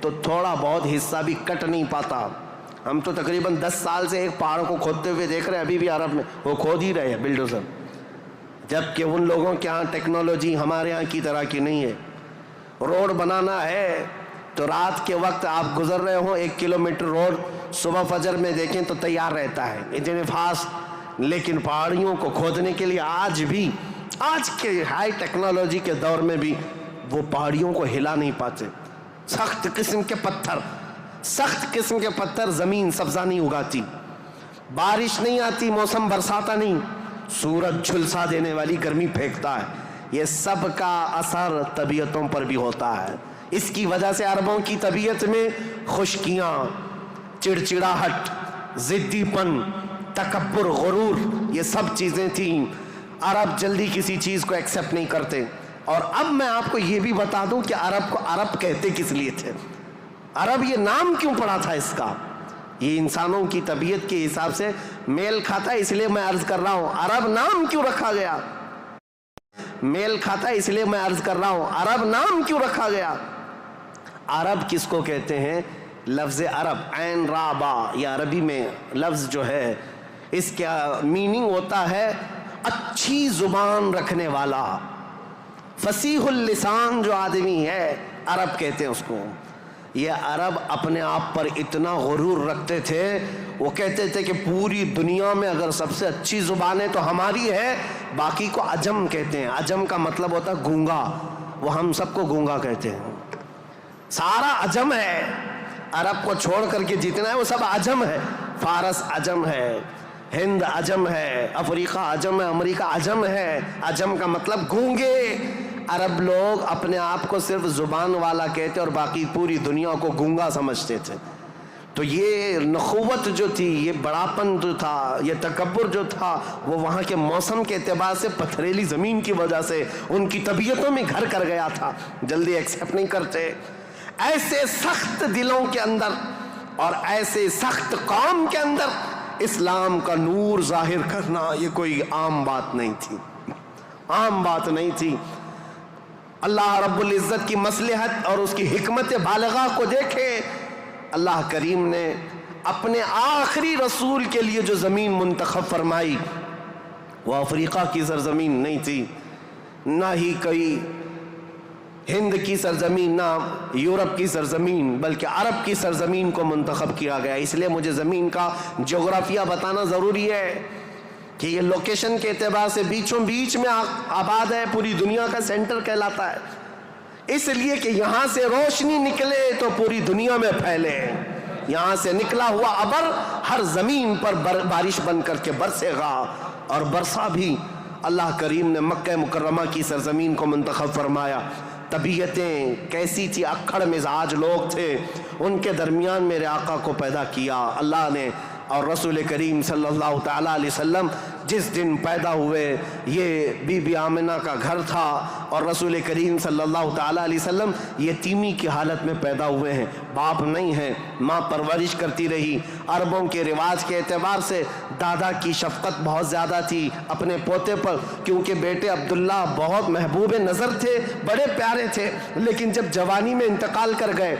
تو تھوڑا بہت حصہ بھی کٹ نہیں پاتا. ہم تو تقریباً 10 سال سے ایک پہاڑ کو کھودتے ہوئے دیکھ رہے ہیں, ابھی بھی عرب میں وہ کھود ہی رہے ہیں بلڈوزر, جبکہ ان لوگوں کے ہاں ٹیکنالوجی ہمارے ہاں کی طرح کی نہیں ہے. روڈ بنانا ہے تو رات کے وقت آپ گزر رہے ہوں 1 کلومیٹر روڈ, صبح فجر میں دیکھیں تو تیار رہتا ہے اتنے فاسٹ. لیکن پہاڑیوں کو کھودنے کے لیے آج بھی, آج کے ہائی ٹیکنالوجی کے دور میں بھی وہ پہاڑیوں کو ہلا نہیں پاتے. سخت قسم کے پتھر, سخت قسم کے پتھر, زمین سبزہ نہیں اگاتی, بارش نہیں آتی, موسم برساتا نہیں, سورج جھلسا دینے والی گرمی پھینکتا ہے. یہ سب کا اثر طبیعتوں پر بھی ہوتا ہے. اس کی وجہ سے عربوں کی طبیعت میں خشکیاں, چڑچڑاہٹ, ضدی پن, تکبر, غرور, یہ سب چیزیں تھیں. عرب جلدی کسی چیز کو ایکسیپٹ نہیں کرتے. اور اب میں آپ کو یہ بھی بتا دوں کہ عرب کو عرب کہتے کس لیے تھے, عرب یہ نام کیوں پڑا تھا اس کا. یہ انسانوں کی طبیعت کے حساب سے میل کھاتا ہے, اس لیے میں عرض کر رہا ہوں عرب نام کیوں رکھا گیا. میل کھاتا ہے اس لیے میں عرض کر رہا ہوں عرب نام کیوں رکھا گیا. عرب کس کو کہتے ہیں؟ لفظ عرب عین را با, یہ عربی میں لفظ جو ہے اس کا میننگ ہوتا ہے اچھی زبان رکھنے والا, فصیح اللسان جو آدمی ہے عرب کہتے ہیں اس کو. یہ عرب اپنے آپ پر اتنا غرور رکھتے تھے, وہ کہتے تھے کہ پوری دنیا میں اگر سب سے اچھی زبان ہے تو ہماری ہے, باقی کو عجم کہتے ہیں. عجم کا مطلب ہوتا ہے گونگا, وہ ہم سب کو گونگا کہتے ہیں. سارا عجم ہے, عرب کو چھوڑ کر کے جتنا ہے وہ سب عجم ہے. فارس عجم ہے, ہند عجم ہے, افریقہ عجم ہے, امریکہ عجم ہے. عجم کا مطلب گونگے. عرب لوگ اپنے آپ کو صرف زبان والا کہتے اور باقی پوری دنیا کو گونگا سمجھتے تھے. تو یہ نخوت جو تھی, یہ بڑاپن جو تھا, یہ تکبر جو تھا, وہ وہاں کے موسم کے اعتبار سے پتھریلی زمین کی وجہ سے ان کی طبیعتوں میں گھر کر گیا تھا, جلدی ایکسیپٹ نہیں کرتے. ایسے سخت دلوں کے اندر اور ایسے سخت قوم کے اندر اسلام کا نور ظاہر کرنا یہ کوئی عام بات نہیں تھی, عام بات نہیں تھی. اللہ رب العزت کی مصلحت اور اس کی حکمت بالغہ کو دیکھیں. اللہ کریم نے اپنے آخری رسول کے لیے جو زمین منتخب فرمائی وہ افریقہ کی سرزمین نہیں تھی, نہ ہی کوئی ہند کی سرزمین, نہ یورپ کی سرزمین, بلکہ عرب کی سرزمین کو منتخب کیا گیا. اس لیے مجھے زمین کا جغرافیہ بتانا ضروری ہے کہ یہ لوکیشن کے اعتبار سے بیچوں بیچ میں آباد ہے, پوری دنیا کا سینٹر کہلاتا ہے. اس لیے کہ یہاں سے روشنی نکلے تو پوری دنیا میں پھیلے. یہاں سے نکلا ہوا ابر ہر زمین پر بارش بن کر کے برسے گا, اور برسا بھی. اللہ کریم نے مکہ مکرمہ کی سرزمین کو منتخب فرمایا. طبیعتیں کیسی تھی, اکھڑ مزاج لوگ تھے, ان کے درمیان میرے آقا کو پیدا کیا اللہ نے. اور رسول کریم صلی اللہ تعالیٰ علیہ وسلم جس دن پیدا ہوئے یہ بی بی آمنہ کا گھر تھا, اور رسول کریم صلی اللہ تعالیٰ علیہ وسلم یتیمی کی حالت میں پیدا ہوئے ہیں, باپ نہیں ہیں, ماں پرورش کرتی رہی. عربوں کے رواج کے اعتبار سے دادا کی شفقت بہت زیادہ تھی اپنے پوتے پر, کیونکہ بیٹے عبداللہ بہت محبوب نظر تھے, بڑے پیارے تھے. لیکن جب جوانی میں انتقال کر گئے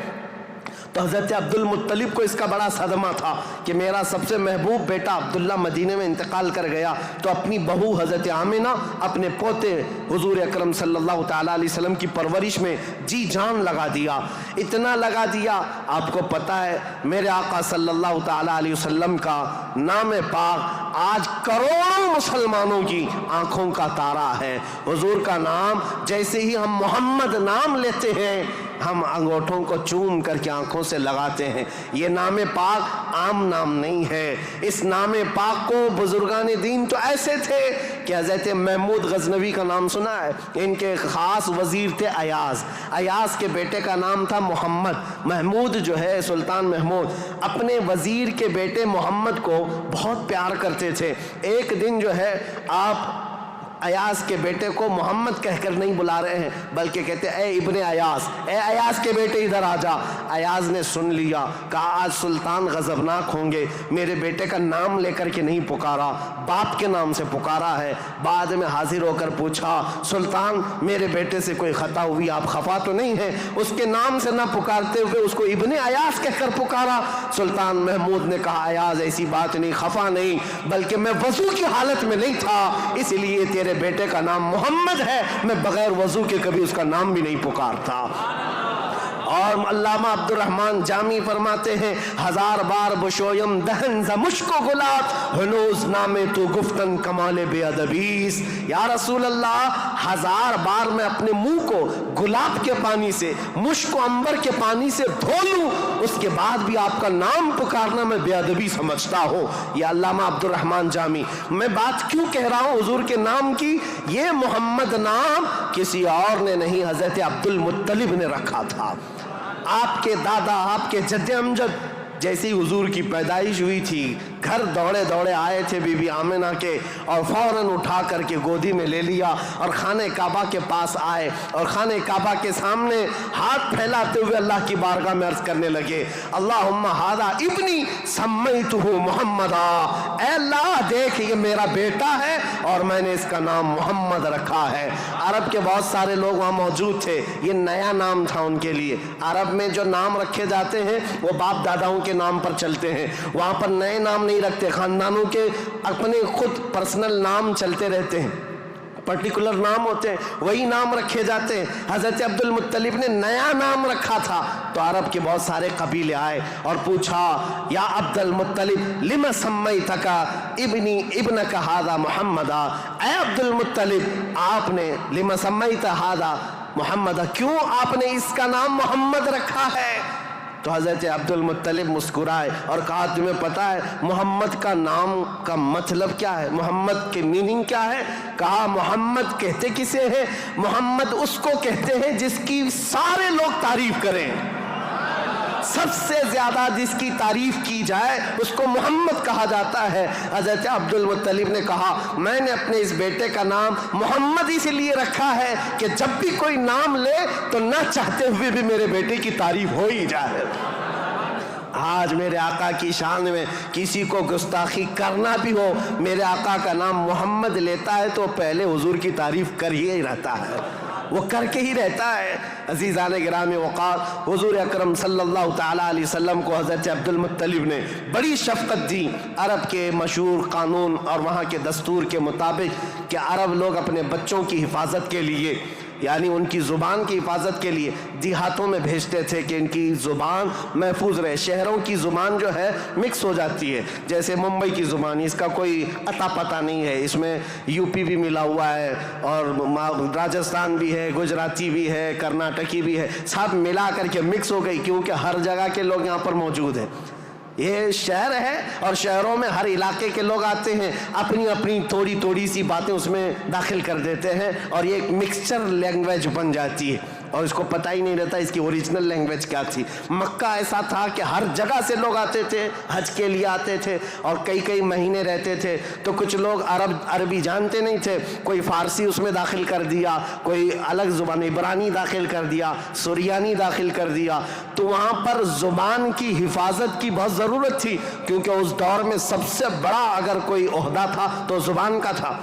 تو حضرت عبد المطلب کو اس کا بڑا صدمہ تھا کہ میرا سب سے محبوب بیٹا عبداللہ مدینے میں انتقال کر گیا. تو اپنی بہو حضرت آمنہ اپنے پوتے حضور اکرم صلی اللہ تعالیٰ علیہ وسلم کی پرورش میں جی جان لگا دیا. اتنا لگا دیا, آپ کو پتہ ہے میرے آقا صلی اللہ تعالیٰ علیہ وسلم کا نام پاک آج کروڑوں مسلمانوں کی آنکھوں کا تارا ہے. حضور کا نام جیسے ہی ہم محمد نام لیتے ہیں ہم انگوٹھوں کو چوم کر کے آنکھوں سے لگاتے ہیں. یہ نام پاک عام نام نہیں ہے. اس نام پاک کو بزرگان دین تو ایسے تھے کہ حضرت محمود غزنوی کا نام سنا ہے, ان کے خاص وزیر تھے ایاز. ایاز کے بیٹے کا نام تھا محمد. محمود جو ہے سلطان محمود اپنے وزیر کے بیٹے محمد کو بہت پیار کرتے تھے. ایک دن جو ہے آپ ایاز کے بیٹے کو محمد کہہ کر نہیں بلا رہے ہیں بلکہ کہتے ہیں اے ابن ایاز، اے ایاز کے بیٹے ادھر آ جا۔ ایاز نے سن لیا، کہا آج سلطان غضبناک ہوں گے، میرے بیٹے کا نام لے کر کے نہیں پکارا، باپ کے نام سے پکارا ہے۔ بعد میں حاضر ہو کر پوچھا سلطان میرے بیٹے سے کوئی خطا ہوئی، آپ خفا تو نہیں ہیں؟ اس کے نام سے نہ پکارتے ہوئے اس کو ابن ایاز کہہ کر پکارا۔ سلطان محمود نے کہا ایاز ایسی بات نہیں، خفا نہیں، بلکہ میں وضو کی حالت میں نہیں تھا، اس لیے تیرے بیٹے کا نام محمد ہے، میں بغیر وضو کے کبھی اس کا نام بھی نہیں پکارتا۔ اور علامہ عبد الرحمن جامی فرماتے ہیں 1000 بار بشویم دہن ز مشک و گلاب ہنوز نامے تو گفتن کمال بے ادبیس۔ یا رسول اللہ 1000 بار میں اپنے منہ کو گلاب کے پانی سے، مشک و عنبر کے پانی سے دھو لوں، اس کے بعد بھی آپ کا نام پکارنا میں بے ادبی سمجھتا ہوں۔ یہ علامہ عبد الرحمن جامی۔ میں بات کیوں کہہ رہا ہوں حضور کے نام کی؟ یہ محمد نام کسی اور نے نہیں، حضرت عبد المطلب نے رکھا تھا۔ آپ کے دادا، آپ کے جد امجد جیسی حضور کی پیدائش ہوئی تھی، گھر دوڑے دوڑے آئے تھے بی بی آمنہ کے، اور فوراً اٹھا کر کے گودی میں لے لیا اور خانہ کعبہ کے پاس آئے اور خانہ کعبہ کے سامنے ہاتھ پھیلاتے ہوئے اللہ کی بارگاہ میں عرض کرنے لگے اللہم ھذا ابنی سمیتہ محمدا، اے اللہ دیکھ یہ میرا بیٹا ہے اور میں نے اس کا نام محمد رکھا ہے۔ عرب کے بہت سارے لوگ وہاں موجود تھے، یہ نیا نام تھا ان کے لیے۔ عرب میں جو نام رکھے جاتے ہیں وہ باپ داداؤں کے نام پر چلتے ہیں، وہاں پر نئے نام نہیں رکھتے، خاندانوں کے اپنے خود پرسنل نام چلتے رہتے ہیں، پرٹیکولر نام ہوتے ہیں، وہی نام رکھے جاتے ہیں۔ حضرت عبد المطلب نے نیا نام رکھا تھا، تو عرب کے بہت سارے قبیلے آئے اور پوچھا یا عبد المطلب لم سمیتک ابنی ابنک ھذا محمدا، اے عبد المطلب آپ نے لم سمیت ھذا محمدا، کیوں آپ نے اس کا نام محمد رکھا ہے؟ تو حضرت عبد المطلب مسکرائے اور کہا تمہیں پتہ ہے محمد کا نام کا مطلب کیا ہے، محمد کی میننگ کیا ہے؟ کہا محمد کہتے کسے ہیں؟ محمد اس کو کہتے ہیں جس کی سارے لوگ تعریف کریں، سب سے زیادہ جس کی تعریف کی جائے اس کو محمد کہا جاتا ہے۔ حضرت عبد المطلب نے کہا میں نے اپنے اس بیٹے کا نام محمد اس لیے رکھا ہے کہ جب بھی کوئی نام لے تو نہ چاہتے ہوئے بھی میرے بیٹے کی تعریف ہو ہی جائے۔ آج میرے آقا کی شان میں کسی کو گستاخی کرنا بھی ہو، میرے آقا کا نام محمد لیتا ہے تو پہلے حضور کی تعریف کر ہی رہتا ہے، وہ کر کے ہی رہتا ہے۔ عزیزان گرامی وقار، حضور اکرم صلی اللہ تعالیٰ علیہ وسلم کو حضرت عبد المطلب نے بڑی شفقت دی۔ عرب کے مشہور قانون اور وہاں کے دستور کے مطابق کہ عرب لوگ اپنے بچوں کی حفاظت کے لیے، یعنی ان کی زبان کی حفاظت کے لیے دیہاتوں میں بھیجتے تھے کہ ان کی زبان محفوظ رہے۔ شہروں کی زبان جو ہے مکس ہو جاتی ہے، جیسے ممبئی کی زبان، اس کا کوئی عطا پتہ نہیں ہے، اس میں یو پی بھی ملا ہوا ہے اور راجستھان بھی ہے، گجراتی بھی ہے، کرناٹکی بھی ہے، سب ملا کر کے مکس ہو گئی کیونکہ ہر جگہ کے لوگ یہاں پر موجود ہیں۔ یہ شہر ہے اور شہروں میں ہر علاقے کے لوگ آتے ہیں، اپنی اپنی تھوڑی تھوڑی سی باتیں اس میں داخل کر دیتے ہیں اور یہ ایک مکسچر لینگویج بن جاتی ہے اور اس کو پتہ ہی نہیں رہتا اس کی اوریجنل لینگویج کیا تھی۔ مکہ ایسا تھا کہ ہر جگہ سے لوگ آتے تھے، حج کے لیے آتے تھے اور کئی کئی مہینے رہتے تھے، تو کچھ لوگ عربی جانتے نہیں تھے، کوئی فارسی اس میں داخل کر دیا، کوئی الگ زبان عبرانی داخل کر دیا، سریانی داخل کر دیا، تو وہاں پر زبان کی حفاظت کی بہت ضرورت تھی کیونکہ اس دور میں سب سے بڑا اگر کوئی عہدہ تھا تو زبان کا تھا۔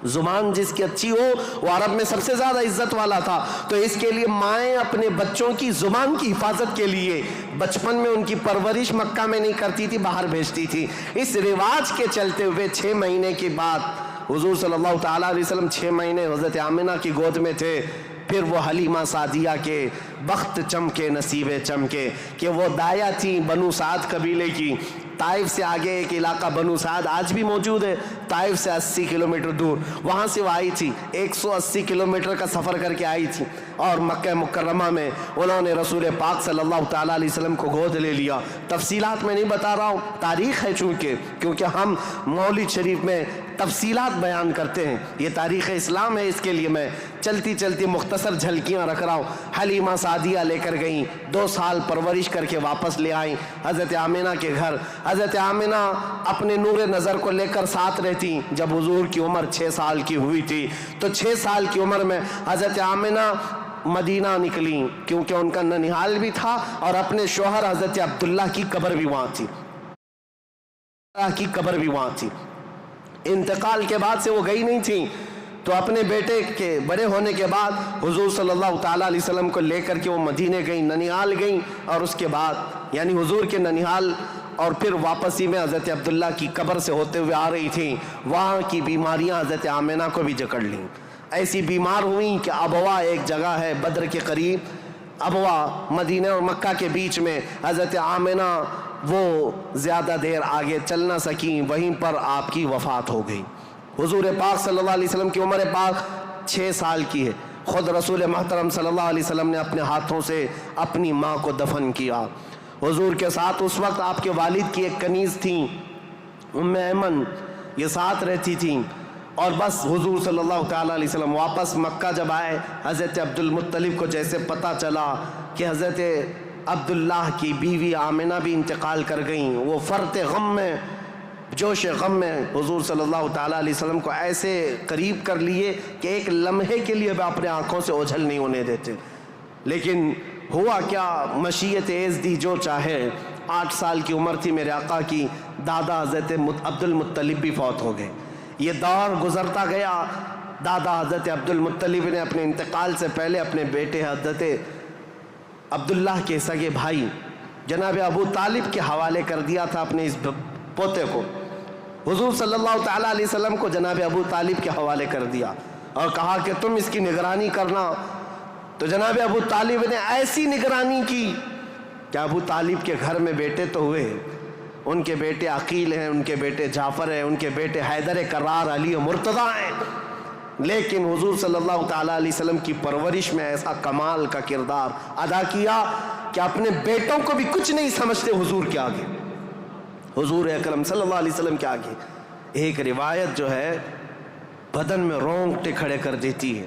زبان جس کی اچھی ہو وہ عرب میں سب سے زیادہ عزت والا تھا، تو اس کے لیے مائیں اپنے بچوں کی زبان کی حفاظت کے لیے بچپن میں ان کی پرورش مکہ میں نہیں کرتی تھی، باہر بھیجتی تھی۔ اس رواج کے چلتے ہوئے 6 مہینے کے بعد حضور صلی اللہ تعالیٰ علیہ وسلم 6 مہینے حضرت آمنہ کی گود میں تھے، پھر وہ حلیمہ سعدیہ کے بخت چمکے نصیبے چمکے کہ وہ دایا تھیں بنو سعد قبیلے کی۔ طائف سے آگے ایک علاقہ بنو سعد آج بھی موجود ہے، طائف سے 80 کلومیٹر دور، وہاں سے وہ آئی تھی، 180 کلومیٹر کا سفر کر کے آئی تھی اور مکہ مکرمہ میں انہوں نے رسول پاک صلی اللہ تعالیٰ علیہ وسلم کو گود لے لیا۔ تفصیلات میں نہیں بتا رہا ہوں، تاریخ ہے کیونکہ ہم مولد شریف میں تفصیلات بیان کرتے ہیں، یہ تاریخ اسلام ہے، اس کے لیے میں چلتی چلتی مختصر جھلکیاں رکھ رہا ہوں. حلیمہ سعدیہ لے کر گئیں, 2 سال پرورش کر کے واپس لے آئیں حضرت آمنہ کے گھر. حضرت آمنہ اپنے نور نظر کو لے کر ساتھ رہتی. جب حضور کی عمر 6 سال کی ہوئی تھی تو 6 سال کی عمر میں حضرت آمنہ مدینہ نکلی, کیونکہ ان کا ننیحال بھی تھا اور اپنے شوہر حضرت عبداللہ کی قبر بھی وہاں تھی. انتقال کے بعد سے وہ گئی نہیں تھی, تو اپنے بیٹے کے بڑے ہونے کے بعد حضور صلی اللہ تعالیٰ علیہ وسلم کو لے کر کے وہ مدینہ گئیں, ننیحال گئیں, اور اس کے بعد یعنی حضور کے ننیحال اور پھر واپسی میں حضرت عبداللہ کی قبر سے ہوتے ہوئے آ رہی تھیں. وہاں کی بیماریاں حضرت آمنہ کو بھی جکڑ لیں. ایسی بیمار ہوئیں کہ ابوا ایک جگہ ہے بدر کے قریب, ابوا مدینہ اور مکہ کے بیچ میں. حضرت آمنہ وہ زیادہ دیر آگے چل نہ سکیں, وہیں پر آپ کی وفات ہو گئی. حضور پاک صلی اللہ علیہ وسلم کی عمر پاک 6 سال کی ہے. خود رسول محترم صلی اللہ علیہ وسلم نے اپنے ہاتھوں سے اپنی ماں کو دفن کیا. حضور کے ساتھ اس وقت آپ کے والد کی ایک کنیز تھیں ام ایمن, یہ ساتھ رہتی تھیں. اور بس حضور صلی اللہ تعالیٰ علیہ وسلم واپس مکہ جب آئے, حضرت عبد المطلب کو جیسے پتہ چلا کہ حضرت عبداللہ کی بیوی آمنہ بھی انتقال کر گئیں, وہ فرط غم میں, جوش غم میں حضور صلی اللہ تعالیٰ علیہ وسلم کو ایسے قریب کر لیے کہ ایک لمحے کے لیے بھی اپنے آنکھوں سے اوجھل نہیں ہونے دیتے. لیکن ہوا کیا, مشیت عز دی جو چاہے. 8 سال کی عمر تھی میرے آقا کی, دادا حضرت عبد المطلب بھی فوت ہو گئے. یہ دور گزرتا گیا. دادا حضرت عبد المطلب نے اپنے انتقال سے پہلے اپنے بیٹے حضرت عبداللہ کے سگے بھائی جناب ابو طالب کے حوالے کر دیا تھا اپنے اس پوتے کو. حضور صلی اللہ تعالیٰ علیہ وسلم کو جناب ابو طالب کے حوالے کر دیا اور کہا کہ تم اس کی نگرانی کرنا. تو جناب ابو طالب نے ایسی نگرانی کی کہ ابو طالب کے گھر میں بیٹے تو ہوئے, ان کے بیٹے عقیل ہیں, ان کے بیٹے جعفر ہیں, ان کے بیٹے حیدر کرار, علی و مرتضیٰ ہیں, لیکن حضور صلی اللہ تعالیٰ علیہ وسلم کی پرورش میں ایسا کمال کا کردار ادا کیا کہ اپنے بیٹوں کو بھی کچھ نہیں سمجھتے حضور کے آگے, حضور اکرم صلی اللہ علیہ وسلم کے آگے. ایک روایت جو ہے بدن میں رونگٹے کھڑے کر دیتی ہے.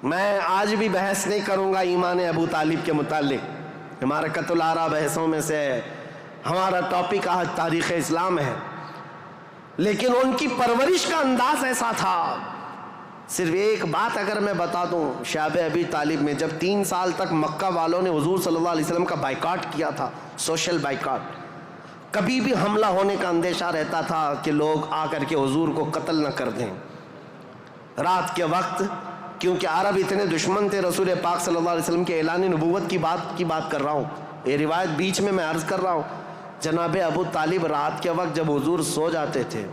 میں آج بھی بحث نہیں کروں گا ایمان ابو طالب کے متعلق, ہمارا قتل آرا بحثوں میں سے ہے, ہمارا ٹاپک آج تاریخ اسلام ہے. لیکن ان کی پرورش کا انداز ایسا تھا. صرف ایک بات اگر میں بتا دوں, شعب ابی طالب میں جب 3 سال تک مکہ والوں نے حضور صلی اللہ علیہ وسلم کا بائیکاٹ کیا تھا, سوشل بائیکاٹ, کبھی بھی حملہ ہونے کا اندیشہ رہتا تھا کہ لوگ آ کر کے حضور کو قتل نہ کر دیں. رات کے وقت, کیونکہ عرب اتنے دشمن تھے رسول پاک صلی اللہ علیہ وسلم کے اعلان نبوت کی بات کر رہا ہوں, یہ روایت بیچ میں عرض کر رہا ہوں. جناب ابو طالب رات کے وقت جب حضور سو جاتے تھے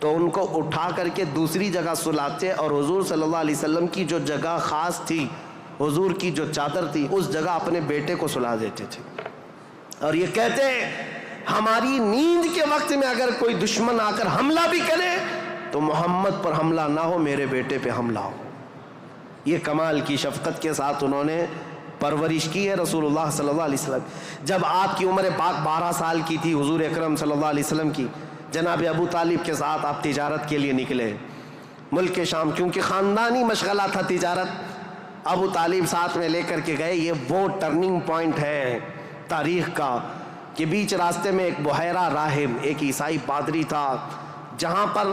تو ان کو اٹھا کر کے دوسری جگہ سلاتے اور حضور صلی اللہ علیہ وسلم کی جو جگہ خاص تھی, حضور کی جو چادر تھی, اس جگہ اپنے بیٹے کو سلا دیتے تھے. اور یہ کہتے ہماری نیند کے وقت میں اگر کوئی دشمن آ کر حملہ بھی کرے تو محمد پر حملہ نہ ہو, میرے بیٹے پہ حملہ ہو. یہ کمال کی شفقت کے ساتھ انہوں نے پرورش کی ہے رسول اللہ صلی اللہ علیہ وسلم. جب آپ کی عمر پاک 12 سال کی تھی حضور اکرم صلی اللہ علیہ وسلم کی, جناب ابو طالب کے ساتھ آپ تجارت کے لیے نکلے ملک شام, کیونکہ خاندانی مشغلہ تھا تجارت. ابو طالب ساتھ میں لے کر کے گئے. یہ وہ ٹرننگ پوائنٹ ہے تاریخ کا کہ بیچ راستے میں ایک بحیرہ راہب, ایک عیسائی پادری تھا, جہاں پر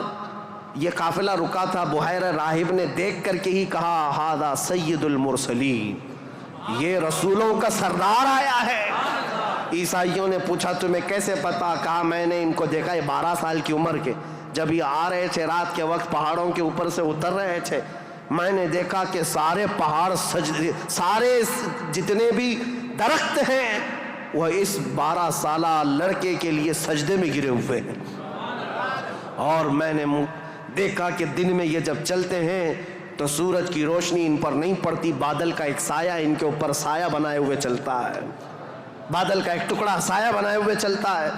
یہ قافلہ رکا تھا. بحیرہ راہب نے دیکھ کر کے ہی کہا ہذا سید المرسلین, یہ رسولوں کا سردار آیا ہے. عیسائیوں نے پوچھا تمہیں کیسے پتا؟ کہا میں نے ان کو دیکھا, یہ 12 سال کی عمر کے, جب یہ آ رہے تھے رات کے وقت پہاڑوں کے اوپر سے اتر رہے تھے, میں نے دیکھا کہ سارے پہاڑ سارے جتنے بھی درخت ہیں وہ اس 12 سالہ لڑکے کے لیے سجدے میں گرے ہوئے ہیں. اور میں نے دیکھا کہ دن میں یہ جب چلتے ہیں تو سورج کی روشنی ان پر نہیں پڑتی, بادل کا ایک سایہ ان کے اوپر سایہ بنائے ہوئے چلتا ہے, بادل کا ایک ٹکڑا سایہ بنائے ہوئے چلتا ہے.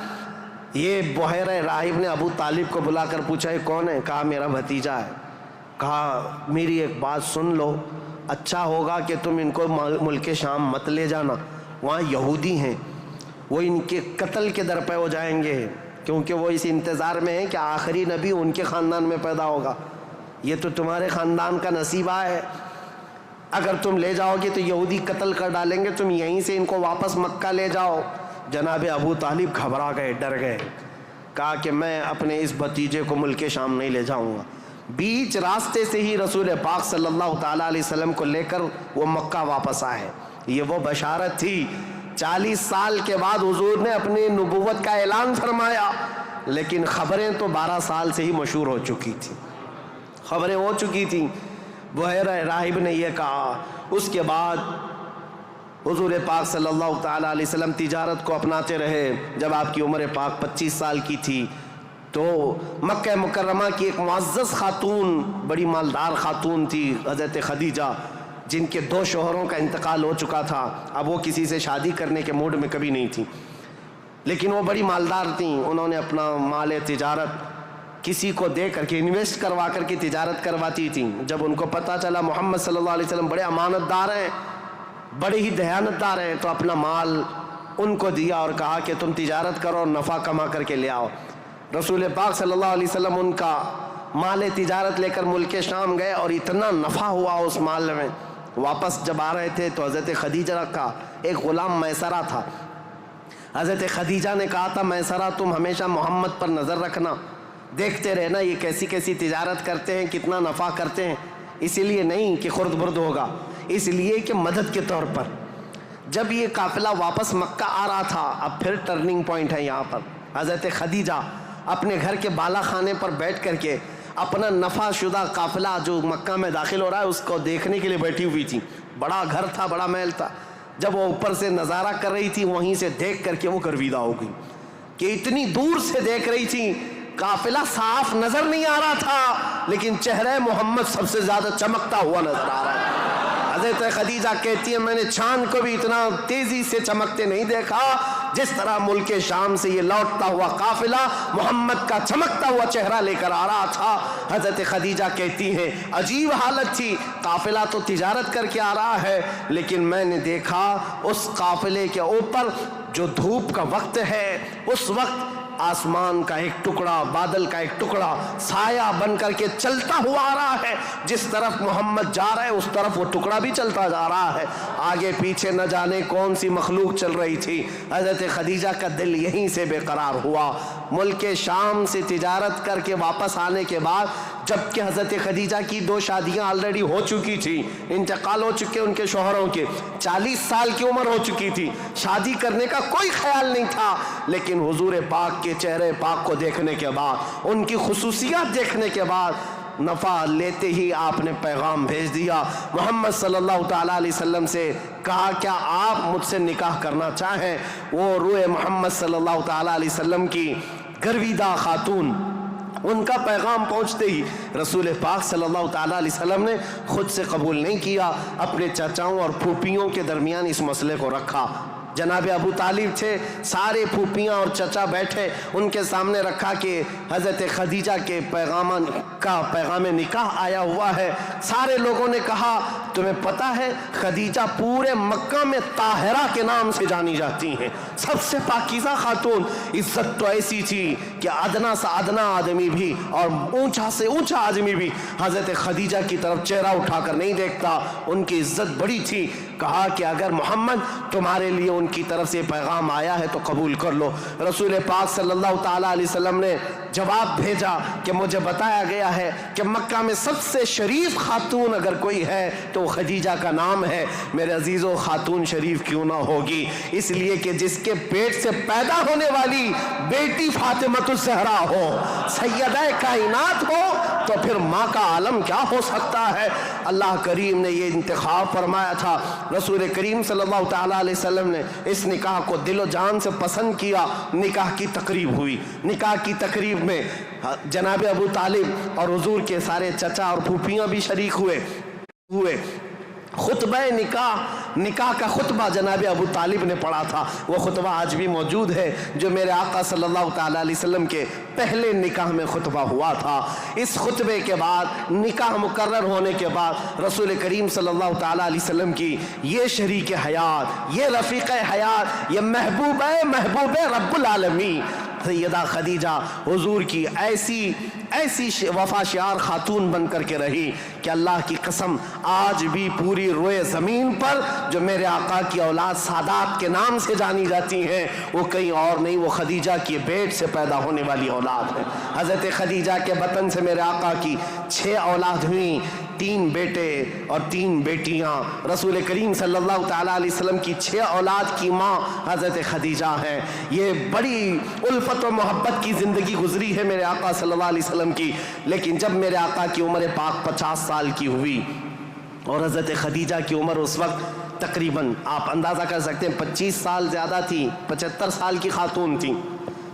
یہ بحیرہ راہب نے ابو طالب کو بلا کر پوچھا یہ کون ہے؟ کہا میرا بھتیجا ہے. کہا میری ایک بات سن لو, اچھا ہوگا کہ تم ان کو ملک شام مت لے جانا, وہاں یہودی ہیں, وہ ان کے قتل کے در پہ ہو جائیں گے, کیونکہ وہ اس انتظار میں ہیں کہ آخری نبی ان کے خاندان میں پیدا ہوگا. یہ تو تمہارے خاندان کا نصیبہ ہے، اگر تم لے جاؤ گے تو یہودی قتل کر ڈالیں گے، تم یہیں سے ان کو واپس مکہ لے جاؤ۔ جناب ابو طالب گھبرا گئے، ڈر گئے، کہا کہ میں اپنے اس بھتیجے کو ملک شام نہیں لے جاؤں گا۔ بیچ راستے سے ہی رسول پاک صلی اللہ تعالیٰ علیہ وسلم کو لے کر وہ مکہ واپس آئے۔ یہ وہ بشارت تھی، 40 سال کے بعد حضور نے اپنی نبوت کا اعلان فرمایا، لیکن خبریں تو 12 سال سے ہی مشہور ہو چکی تھیں، خبریں ہو چکی تھیں۔ بحیرہ راہب نے یہ کہا۔ اس کے بعد حضور پاک صلی اللہ تعالیٰ علیہ وسلم تجارت کو اپناتے رہے۔ جب آپ کی عمر پاک 25 سال کی تھی تو مکہ مکرمہ کی ایک معزز خاتون، بڑی مالدار خاتون تھی، حضرت خدیجہ، جن کے 2 شوہروں کا انتقال ہو چکا تھا۔ اب وہ کسی سے شادی کرنے کے موڈ میں کبھی نہیں تھی، لیکن وہ بڑی مالدار تھیں۔ انہوں نے اپنا مال تجارت کسی کو دے کر کے، انویسٹ کروا کر کے تجارت کرواتی تھیں۔ جب ان کو پتہ چلا محمد صلی اللہ علیہ وسلم بڑے امانت دار ہیں، بڑے ہی دیانتدار ہیں، تو اپنا مال ان کو دیا اور کہا کہ تم تجارت کرو اور نفع کما کر کے لے آؤ۔ رسول پاک صلی اللہ علیہ وسلم ان کا مال تجارت لے کر ملک شام گئے، اور اتنا نفع ہوا اس مال میں۔ واپس جب آ رہے تھے تو حضرت خدیجہ کا ایک غلام میسرہ تھا۔ حضرت خدیجہ نے کہا تھا، میسرہ تم ہمیشہ محمد پر نظر رکھنا، دیکھتے رہنا یہ کیسی کیسی تجارت کرتے ہیں، کتنا نفع کرتے ہیں، اسی لیے نہیں کہ خرد برد ہوگا، اس لیے کہ مدد کے طور پر۔ جب یہ قافلہ واپس مکہ آ رہا تھا، اب پھر ٹرننگ پوائنٹ ہے یہاں پر، حضرت خدیجہ اپنے گھر کے بالا خانے پر بیٹھ کر کے اپنا نفع شدہ قافلہ جو مکہ میں داخل ہو رہا ہے اس کو دیکھنے کے لیے بیٹھی ہوئی تھی۔ بڑا گھر تھا، بڑا محل تھا۔ جب وہ اوپر سے نظارہ کر رہی تھی، وہیں سے دیکھ کر کے وہ گرویدہ ہو گئی کہ اتنی دور سے دیکھ رہی تھی، قافلہ صاف نظر نہیں آ رہا تھا، لیکن چہرہ محمد سب سے زیادہ چمکتا ہوا نظر آ رہا ہے۔ حضرت خدیجہ کہتی ہے میں نے چاند کو بھی اتنا تیزی سے چمکتے نہیں دیکھا جس طرح ملک شام سے یہ لوٹتا ہوا قافلہ محمد کا چمکتا ہوا چہرہ لے کر آ رہا تھا۔ حضرت خدیجہ کہتی ہیں عجیب حالت تھی، قافلہ تو تجارت کر کے آ رہا ہے، لیکن میں نے دیکھا اس قافلے کے اوپر جو دھوپ کا وقت ہے، اس وقت آسمان کا ایک ٹکڑا، بادل کا ایک ٹکڑا سایہ بن کر کے چلتا ہوا آ رہا ہے، جس طرف محمد جا رہا ہے اس طرف وہ ٹکڑا بھی چلتا جا رہا ہے۔ آگے پیچھے نہ جانے کون سی مخلوق چل رہی تھی۔ حضرت خدیجہ کا دل یہیں سے بے قرار ہوا۔ ملک شام سے تجارت کر کے واپس آنے کے بعد، جبکہ حضرت خدیجہ کی 2 شادیاں آلریڈی ہو چکی تھی، انتقال ہو چکے ان کے شوہروں کے، 40 سال کی عمر ہو چکی تھی، شادی کرنے کا کوئی خیال نہیں تھا، لیکن حضور پاک کے چہرے پاک کو دیکھنے کے بعد، ان کی خصوصیات دیکھنے کے بعد، نفع لیتے ہی آپ نے پیغام بھیج دیا محمد صلی اللہ تعالیٰ علیہ وسلم سے، کہا کیا آپ مجھ سے نکاح کرنا چاہیں؟ وہ روح محمد صلی اللہ تعالیٰ علیہ وسلم کی گرویدہ خاتون، ان کا پیغام پہنچتے ہی رسول پاک صلی اللہ تعالیٰ علیہ وسلم نے خود سے قبول نہیں کیا، اپنے چچاؤں اور پھوپھیوں کے درمیان اس مسئلے کو رکھا۔ جناب ابو طالب تھے، سارے پھوپھیاں اور چچا بیٹھے، ان کے سامنے رکھا کہ حضرت خدیجہ کے پیغام نکاح آیا ہوا ہے۔ سارے لوگوں نے کہا تمہیں پتہ ہے خدیجہ پورے مکہ میں طاہرہ کے نام سے جانی جاتی ہیں، سب سے پاکیزہ خاتون۔ عزت تو ایسی تھی کہ ادنا سے ادنا آدمی بھی اور اونچا سے اونچا آدمی بھی حضرت خدیجہ کی طرف چہرہ اٹھا کر نہیں دیکھتا، ان کی عزت بڑی تھی۔ کہا کہ اگر محمد تمہارے لیے ان کی طرف سے پیغام آیا ہے تو قبول کر لو۔ رسول پاک صلی اللہ تعالیٰ علیہ وسلم نے جواب بھیجا کہ مجھے بتایا گیا ہے کہ مکہ میں سب سے شریف خاتون اگر کوئی ہے تو خدیجہ کا نام ہے۔ میرے عزیزو، خاتون شریف کیوں نہ ہوگی؟ اس لیے کہ جس کے پیٹ سے پیدا ہونے والی بیٹی فاطمہ الزہرا ہو، سیدہ کائنات ہو، تو پھر ماں کا عالم کیا ہو سکتا ہے؟ اللہ کریم نے یہ انتخاب فرمایا تھا۔ رسول کریم صلی اللہ تعالیٰ علیہ وسلم نے اس نکاح کو دل و جان سے پسند کیا۔ نکاح کی تقریب ہوئی۔ نکاح کی تقریب میں جناب ابو طالب اور حضور کے سارے چچا اور پھوپھیاں بھی شریک ہوئے۔ خطبہ نکاح کا خطبہ جناب ابو طالب نے پڑھا تھا۔ وہ خطبہ آج بھی موجود ہے جو میرے آقا صلی اللہ تعالیٰ علیہ وسلم کے پہلے نکاح میں خطبہ ہوا تھا۔ اس خطبے کے بعد، نکاح مقرر ہونے کے بعد، رسول کریم صلی اللہ تعالیٰ علیہ وسلم کی یہ شریک حیات، یہ رفیق حیات، یہ محبوب رب العالمین سیدہ خدیجہ حضور کی ایسی وفا شعار خاتون بن کر کے رہی کہ اللہ کی قسم آج بھی پوری روئے زمین پر جو میرے آقا کی اولاد سادات کے نام سے جانی جاتی ہیں وہ کہیں اور نہیں، وہ خدیجہ کی بیٹ سے پیدا ہونے والی اولاد ہے۔ حضرت خدیجہ کے بطن سے میرے آقا کی 6 اولاد ہوئیں، 3 بیٹے اور 3 بیٹیاں۔ رسول کریم صلی اللہ تعالیٰ علیہ وسلم کی 6 اولاد کی ماں حضرت خدیجہ ہے۔ یہ بڑی الفت و محبت کی زندگی گزری ہے میرے آقا صلی اللہ علیہ وسلم کی، لیکن جب میرے آقا کی عمر پاک 50 سال کی ہوئی اور حضرت خدیجہ کی عمر اس وقت تقریباً آپ اندازہ کر سکتے ہیں 25 سال زیادہ تھی، 75 سال کی خاتون تھی۔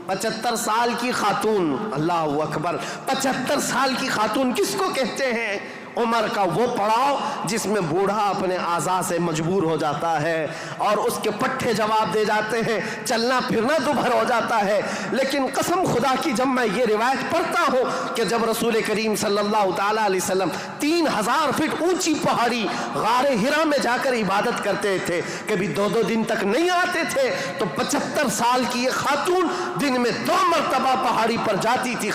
75 سال کی خاتون، اللہ اکبر، 75 سال کی خاتون کس کو کہتے ہیں؟ عمر کا وہ پڑاؤ جس میں بوڑھا اپنے اعضاء سے مجبور ہو جاتا ہے اور اس کے پٹھے جواب دے جاتے ہیں، چلنا پھرنا تو بھر ہو جاتا ہے۔ لیکن قسم خدا کی جب میں یہ روایت پڑھتا ہوں کہ جب رسول کریم صلی اللہ تعالیٰ علیہ وسلم 3000 فٹ اونچی پہاڑی غار ہرا میں جا کر عبادت کرتے تھے، کبھی 2 دن تک نہیں آتے تھے، تو 75 سال کی یہ خاتون دن میں 2 مرتبہ پہاڑی پر جاتی تھی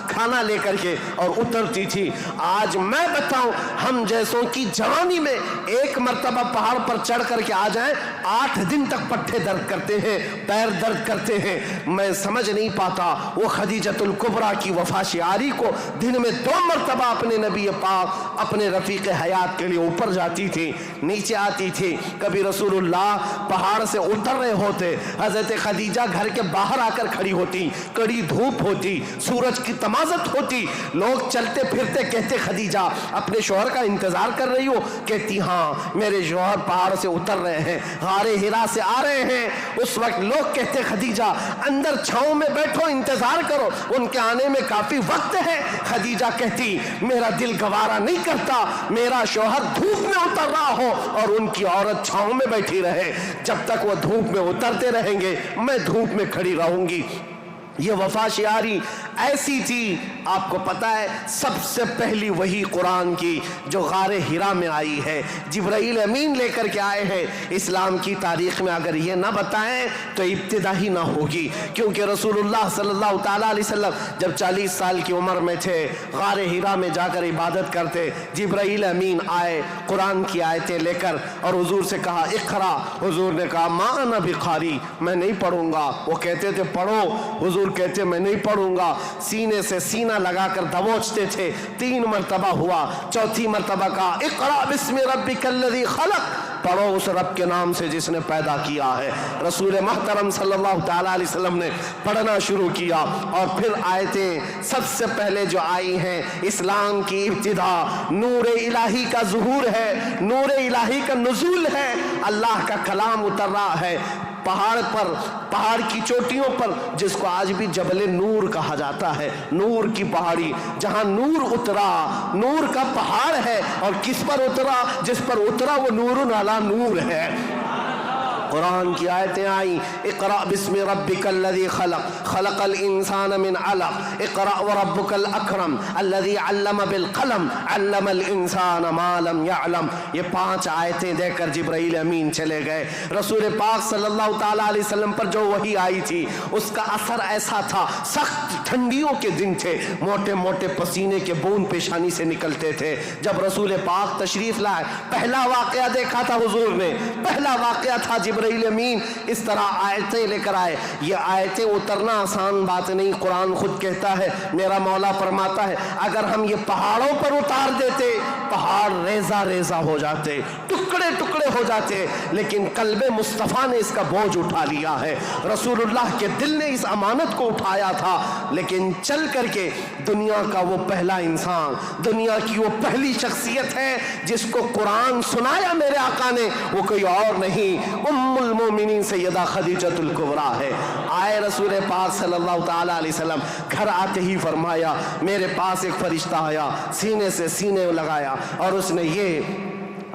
کھانا لے کر کے اور اترتی تھی۔ آج میں بتاؤں ہم جیسوں کی جوانی میں 1 مرتبہ پہاڑ پر چڑھ کر کے آ جائیں 8 دن تک پٹھے درد کرتے ہیں، پیر درد کرتے ہیں۔ میں سمجھ نہیں پاتا وہ خدیجۃ الکبریٰ کی وفا شعاری کو دن میں 2 مرتبہ اپنے نبی پاک اپنے رفیق حیات کے لیے اوپر جاتی تھی، نیچے آتی تھی۔ کبھی رسول اللہ پہاڑ سے اتر رہے ہوتے، حضرت خدیجہ گھر کے باہر آ کر کھڑی ہوتی، کڑی دھوپ ہوتی، سورج کی تمازت ہوتی، لوگ چلتے پھرتے کہتے خدیجہ اپنے شوہر کا انتظار کر رہی ہو؟ کہتی ہاں میرے شوہر پہاڑ سے اتر رہے ہیں، غار ہرا سے آ رہے ہیں۔ اس وقت لوگ کہتے خدیجہ اندر چھاؤں میں بیٹھو، انتظار کرو، ان کے آنے میں کافی وقت ہے۔ خدیجہ کہتی میرا دل گوارا نہیں کرتا میرا شوہر دھوپ میں اتر رہا ہو اور ان کی عورت چھاؤں میں بیٹھی رہے، جب تک وہ دھوپ میں اترتے رہیں گے میں دھوپ میں کھڑی رہوں گی۔ یہ وفا شعاری ایسی تھی، آپ کو پتا ہے سب سے پہلی وہی قرآن کی جو غار ہرا میں آئی ہے، جبرائیل امین لے کر کے آئے ہیں۔ اسلام کی تاریخ میں اگر یہ نہ بتائیں تو ابتدا ہی نہ ہوگی، کیونکہ رسول اللہ صلی اللہ تعالیٰ علیہ وسلم جب 40 سال کی عمر میں تھے، غار ہرا میں جا کر عبادت کرتے، جبرائیل امین آئے قرآن کی آیتیں لے کر اور حضور سے کہا اقرا۔ حضور نے کہا ما انا بقاری، میں نہیں پڑھوں گا۔ وہ کہتے تھے پڑھو، حضور کہتے میں نہیں پڑھوں گا، سینے سے سینہ لگا کر دبوچتے تھے۔ 3 مرتبہ ہوا، 4تھی مرتبہ کہا اقرا بسم ربک الذی خلق، پڑھو اس رب کے نام سے جس نے پیدا کیا ہے۔ رسول محترم صلی اللہ تعالیٰ علیہ وسلم نے پڑھنا شروع کیا اور پھر آیتیں سب سے پہلے جو آئی ہیں، اسلام کی ابتدا نور الہی کا ظہور ہے، نور الہی کا نزول ہے، اللہ کا کلام اتر رہا ہے پہاڑ پر، پہاڑ کی چوٹیوں پر، جس کو آج بھی جبل نور کہا جاتا ہے، نور کی پہاڑی، جہاں نور اترا، نور کا پہاڑ ہے، اور کس پر اترا؟ جس پر اترا وہ نور علی نور ہے۔ قرآن کی آیتیں آئیں، اقرأ بسم ربک الذی خلق، خلق الانسان من علق، اقرأ وربک الاکرم الذی علم بالقلم، علم الانسان ما لم یعلم۔ یہ 5 آیتیں دے کر جبرائیل امین چلے گئے۔ رسول پاک صلی اللہ تعالیٰ علیہ وسلم پر جو وحی آئی تھی اس کا اثر ایسا تھا، سخت ٹھنڈیوں کے دن تھے، موٹے موٹے پسینے کے بوند پیشانی سے نکلتے تھے۔ جب رسول پاک تشریف لائے، پہلا واقعہ دیکھا تھا حضور نے، پہلا واقعہ تھا جبرائیل امین اس طرح آیتیں لے کر آئے۔ یہ آیتیں اترنا آسان بات نہیں، قرآن خود کہتا ہے، میرا مولا فرماتا ہے اگر ہم یہ پہاڑوں پر اتار دیتے پہاڑ ریزہ ریزہ ہو جاتے، ٹکڑے ٹکڑے ہو جاتے، لیکن قلب مصطفیٰ نے اس کا بوجھ اٹھا لیا ہے۔ رسول اللہ کے دل نے اس امانت کو اٹھایا تھا، لیکن چل کر کے دنیا کا وہ پہلا انسان، دنیا کی وہ پہلی شخصیت ہے جس کو قرآن سنایا میرے آقا نے، وہ کوئی اور نہیں، ام المومنین سیدہ خدیجۃ الکبریٰ ہے۔ آئے رسول پاک صلی اللہ تعالیٰ علیہ وسلم، گھر آتے ہی فرمایا میرے پاس ایک فرشتہ آیا، سینے سے سینے لگایا اور اس نے یہ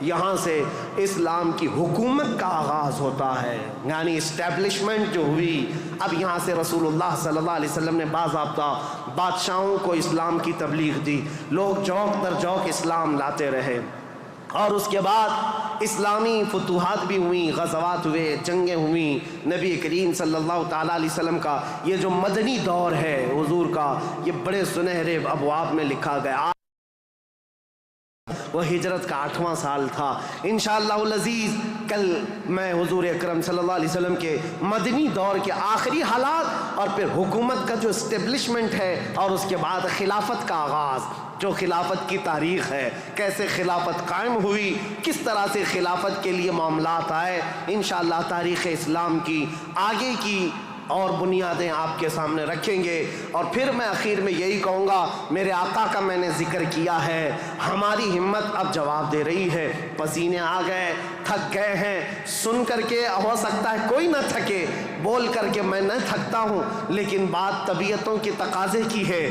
یہاں سے اسلام کی حکومت کا آغاز ہوتا ہے، یعنی اسٹیبلشمنٹ جو ہوئی۔ اب یہاں سے رسول اللہ صلی اللہ علیہ وسلم نے باضابطہ بادشاہوں کو اسلام کی تبلیغ دی، لوگ جوک در جوک اسلام لاتے رہے، اور اس کے بعد اسلامی فتوحات بھی ہوئیں، غزوات ہوئے، جنگیں ہوئیں۔ نبی کریم صلی اللہ تعالیٰ علیہ وسلم کا یہ جو مدنی دور ہے حضور کا، یہ بڑے سنہرے ابواب میں لکھا گیا۔ وہ ہجرت کا 8واں سال تھا۔ انشاءاللہ العزیز کل میں حضور اکرم صلی اللہ علیہ وسلم کے مدنی دور کے آخری حالات اور پھر حکومت کا جو اسٹیبلشمنٹ ہے اور اس کے بعد خلافت کا آغاز، جو خلافت کی تاریخ ہے، کیسے خلافت قائم ہوئی، کس طرح سے خلافت کے لیے معاملات آئے، انشاءاللہ تاریخ اسلام کی آگے کی اور بنیادیں آپ کے سامنے رکھیں گے۔ اور پھر میں آخر میں یہی کہوں گا، میرے آقا کا میں نے ذکر کیا ہے، ہماری ہمت اب جواب دے رہی ہے، پسینے آ گئے، تھک گئے ہیں، سن کر کے ہو سکتا ہے کوئی نہ تھکے، بول کر کے میں نہ تھکتا ہوں، لیکن بات طبیعتوں کے تقاضے کی ہے۔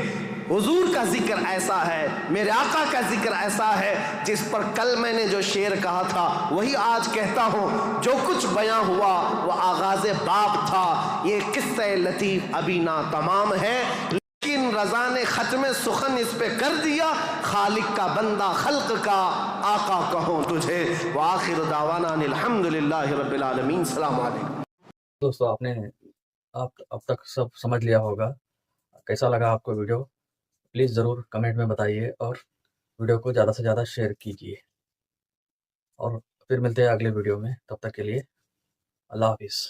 حضور کا ذکر ایسا ہے، میرے آقا کا ذکر ایسا ہے، جس پر کل میں نے جو شعر کہا تھا وہی آج کہتا ہوں۔ جو کچھ بیاں ہوا وہ آغاز باب تھا، یہ قصہ لطیف ابھی نا تمام ہے، لیکن رضا نے ختم سخن اس پہ کر دیا، خالق کا بندہ خلق کا آقا کہوں تجھے۔ وآخر دعوانا ان الحمدللہ رب العالمین۔ السلام علیکم۔ دوستو آپ نے اب تک سب سمجھ لیا ہوگا، کیسا لگا آپ کو ویڈیو؟ پلیز ضرور کمنٹ میں بتائیے، اور ویڈیو کو زیادہ سے زیادہ شیئر کیجیے، اور پھر ملتے ہیں اگلے ویڈیو میں، تب تک کے لیے اللہ حافظ۔